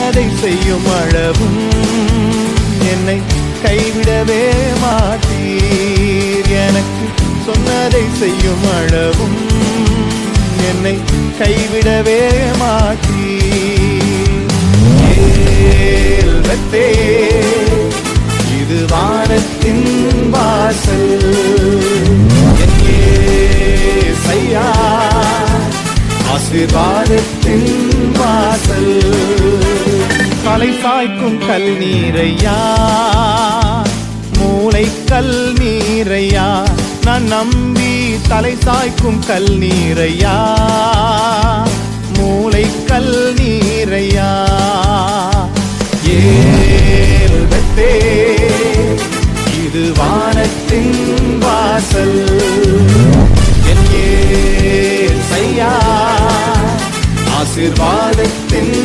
சொன்னதை செய்யும் அளவும் என்னை கைவிடவே மாட்டீர். எனக்கு சொன்னதை செய்யும் அளவும் என்னை கைவிடவே மாட்டீர். ஏல்வத்தே, இது வானத்தின் வாசல். என் ஏசையா, ஆசீர்வாதத்தின் வாசல். தலை சாய்க்கும் கல் நீரையா, மூளை கல் நீரையா, நான் நம்பி தலை சாய்க்கும் கல் நீரையா, மூளை கல் நீரையா. ஏல்வத்தே, இது வானத்தின் வாசல். என் ஏசையா, ஆசீர்வாதத்தின்